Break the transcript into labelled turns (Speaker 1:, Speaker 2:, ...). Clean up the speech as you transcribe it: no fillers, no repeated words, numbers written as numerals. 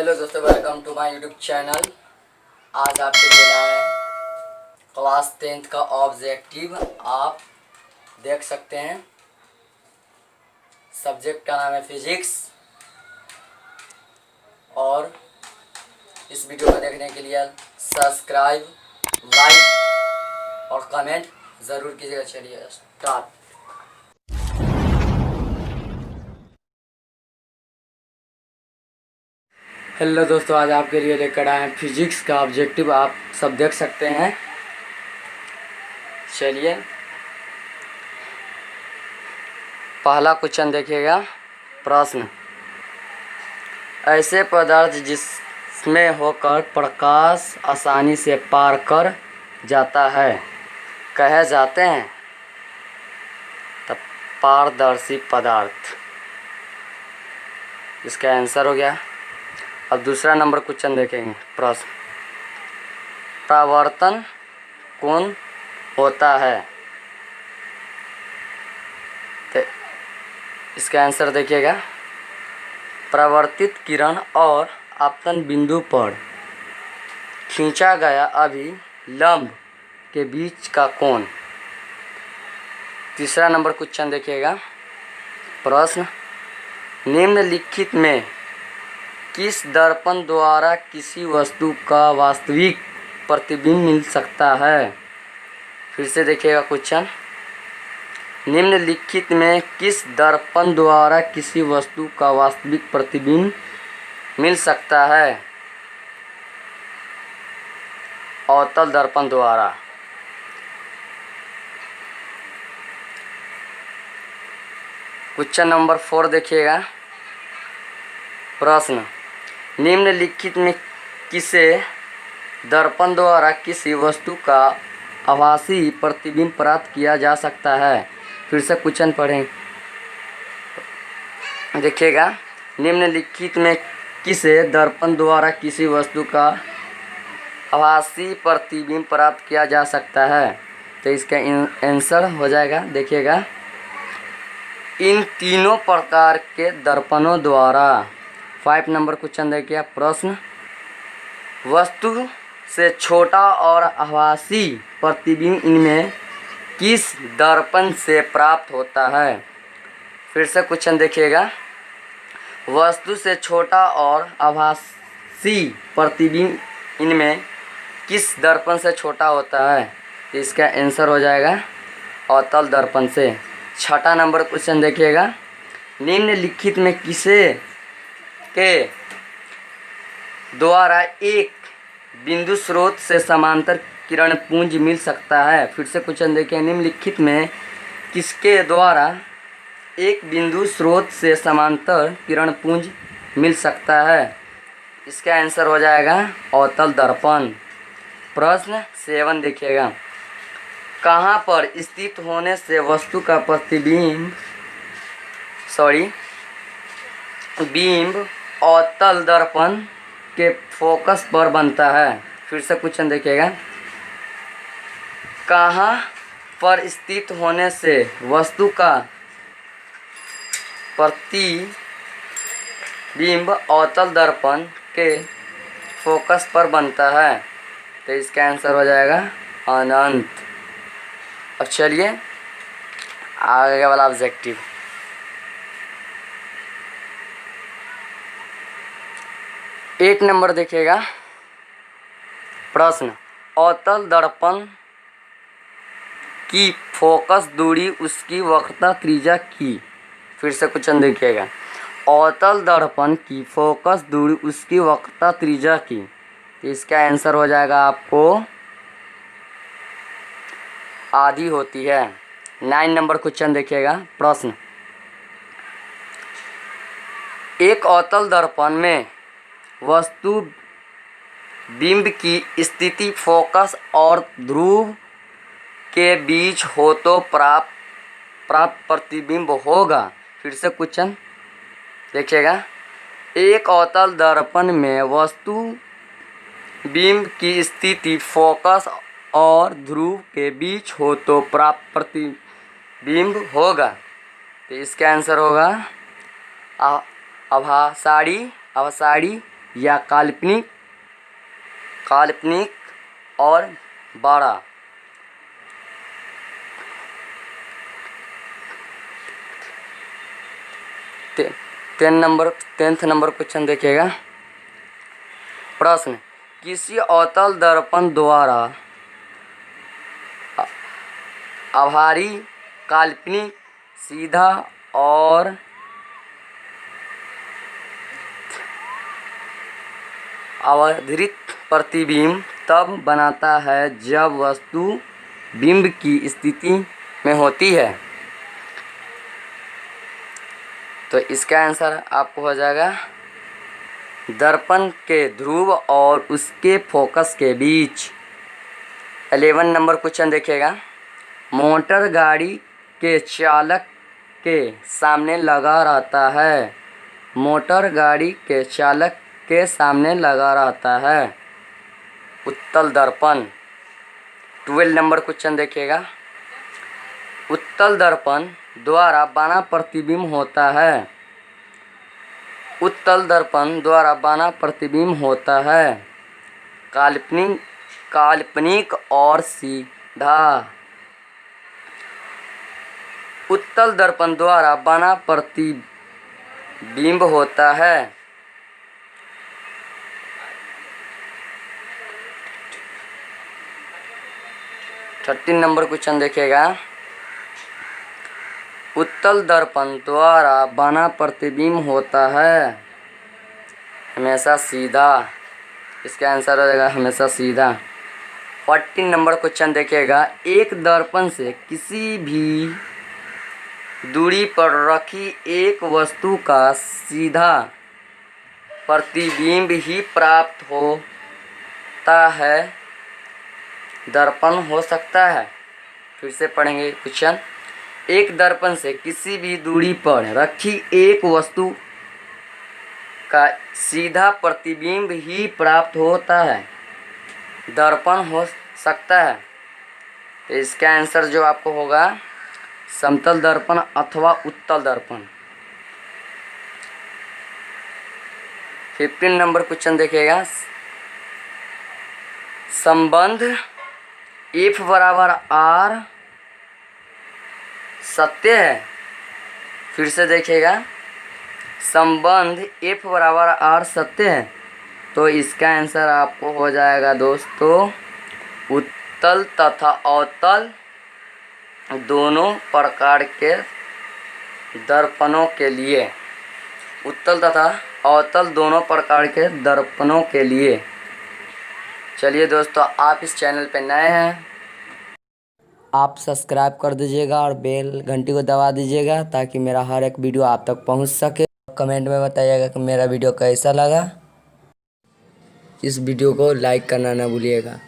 Speaker 1: Hello दोस्तों, welcome to my YouTube channel. आज आपके लिए लाए क्लास 10th का ऑब्जेक्टिव। आप देख सकते हैं, सब्जेक्ट का नाम है फिजिक्स। और इस वीडियो को देखने के लिए सब्सक्राइब, लाइक और कमेंट ज़रूर कीजिएगा। चलिए स्टार्ट। हेलो दोस्तों, आज आपके लिए लेकर आए हैं फिजिक्स का ऑब्जेक्टिव। आप सब देख सकते हैं। चलिए पहला क्वेश्चन देखिएगा। प्रश्न, ऐसे पदार्थ जिसमें होकर प्रकाश आसानी से पार कर जाता है कहे जाते हैं? तब पारदर्शी पदार्थ इसका आंसर हो गया। अब दूसरा नंबर क्वेश्चन देखेंगे। प्रश्न, परावर्तन कोण होता है? तो इसका आंसर देखिएगा। परावर्तित किरण और आपतन बिंदु पर खींचा गया अभिलंब के बीच का कोण। तीसरा नंबर क्वेश्चन देखिएगा। प्रश्न, निम्नलिखित में किस दर्पण द्वारा किसी वस्तु का वास्तविक प्रतिबिंब मिल सकता है? फिर से देखिएगा क्वेश्चन। निम्नलिखित में किस दर्पण द्वारा किसी वस्तु का वास्तविक प्रतिबिंब मिल सकता है? अवतल दर्पण द्वारा। क्वेश्चन नंबर 4 देखिएगा। प्रश्न, निम्नलिखित में किसे दर्पण द्वारा किसी वस्तु का आभासी प्रतिबिंब प्राप्त किया जा सकता है? फिर से क्वेश्चन पढ़ें, देखिएगा। निम्नलिखित में किसे दर्पण द्वारा किसी वस्तु का आभासी प्रतिबिंब प्राप्त किया जा सकता है? तो इसका आंसर हो जाएगा, देखिएगा, इन तीनों प्रकार के दर्पणों द्वारा। 5 नंबर क्वेश्चन देखिए। प्रश्न, वस्तु से छोटा और आभासी प्रतिबिंब इनमें किस दर्पण से प्राप्त होता है? फिर से क्वेश्चन देखिएगा। वस्तु से छोटा और आभासी प्रतिबिंब इनमें किस दर्पण से छोटा होता है? तो इसका आंसर हो जाएगा अवतल दर्पण से। 6 नंबर क्वेश्चन देखिएगा। निम्नलिखित में किसे के द्वारा एक बिंदु स्रोत से समांतर किरण पुंज मिल सकता है? फिर से क्वेश्चन देखिए। निम्नलिखित में किसके द्वारा एक बिंदु स्रोत से समांतर किरण पुंज मिल सकता है? इसका आंसर हो जाएगा अवतल दर्पण। प्रश्न 7 देखिएगा। कहाँ पर स्थित होने से वस्तु का बिंब अवतल दर्पण के फोकस पर बनता है? फिर से क्वेश्चन देखिएगा। कहाँ पर स्थित होने से वस्तु का प्रतिबिंब अवतल दर्पण के फोकस पर बनता है? तो इसका आंसर हो जाएगा अनंत। अब चलिए आगे वाला ऑब्जेक्टिव। एट नंबर देखिएगा। प्रश्न, अवतल दर्पण की फोकस दूरी उसकी वक्रता त्रिज्या की। फिर से क्वेश्चन देखिएगा। अवतल दर्पण की फोकस दूरी उसकी वक्रता त्रिज्या की। तो इसका आंसर हो जाएगा आपको आधी होती है। 9 नंबर क्वेश्चन देखिएगा। प्रश्न, एक अवतल दर्पण में वस्तु बिंब की स्थिति फोकस और ध्रुव के बीच हो तो प्राप्त प्रतिबिंब होगा। फिर से क्वेश्चन देखिएगा। एक अवतल दर्पण में वस्तु बिंब की स्थिति फोकस और ध्रुव के बीच हो तो प्राप्त प्रतिबिंब होगा। तो इसका आंसर होगा अवसारी या काल्पनिक काल्पनिक और बड़ा। टेंथ नंबर क्वेश्चन देखिएगा। प्रश्न, किसी अवतल दर्पण द्वारा आभारी, काल्पनिक, सीधा और अवधारित प्रतिबिंब तब बनाता है जब वस्तु बिंब की स्थिति में होती है। तो इसका आंसर आपको हो जाएगा दर्पण के ध्रुव और उसके फोकस के बीच। 11 नंबर क्वेश्चन देखिएगा। मोटर गाड़ी के चालक के सामने लगा रहता है। मोटर गाड़ी के चालक के सामने लगा रहता है उत्तल दर्पण। 12 नंबर क्वेश्चन देखिएगा। उत्तल दर्पण द्वारा बना प्रतिबिंब होता है। उत्तल दर्पण द्वारा बना प्रतिबिंब होता है काल्पनिक और सीधा। उत्तल दर्पण द्वारा बना प्रतिबिंब होता है 13 नंबर क्वेश्चन देखिएगा। उत्तल दर्पण द्वारा बना प्रतिबिंब होता है हमेशा सीधा। इसका आंसर हो जाएगा हमेशा सीधा। 14 नंबर क्वेश्चन देखिएगा। एक दर्पण से किसी भी दूरी पर रखी एक वस्तु का सीधा प्रतिबिंब ही प्राप्त होता है दर्पण हो सकता है। फिर से पढ़ेंगे क्वेश्चन। एक दर्पण से किसी भी दूरी पर रखी एक वस्तु का सीधा प्रतिबिंब ही प्राप्त होता है दर्पण हो सकता है। तो इसका आंसर जो आपको होगा समतल दर्पण अथवा उत्तल दर्पण। 15 नंबर क्वेश्चन देखिएगा। संबंध F बराबर R सत्य है। फिर से देखिएगा। संबंध F बराबर R सत्य है। तो इसका आंसर आपको हो जाएगा दोस्तों उत्तल तथा अवतल दोनों प्रकार के दर्पणों के लिए। उत्तल तथा अवतल दोनों प्रकार के दर्पणों के लिए। चलिए दोस्तों, आप इस चैनल पे नए हैं, आप सब्सक्राइब कर दीजिएगा और बेल घंटी को दबा दीजिएगा ताकि मेरा हर एक वीडियो आप तक पहुंच सके। कमेंट में बताइएगा कि मेरा वीडियो कैसा लगा। इस वीडियो को लाइक करना ना भूलिएगा।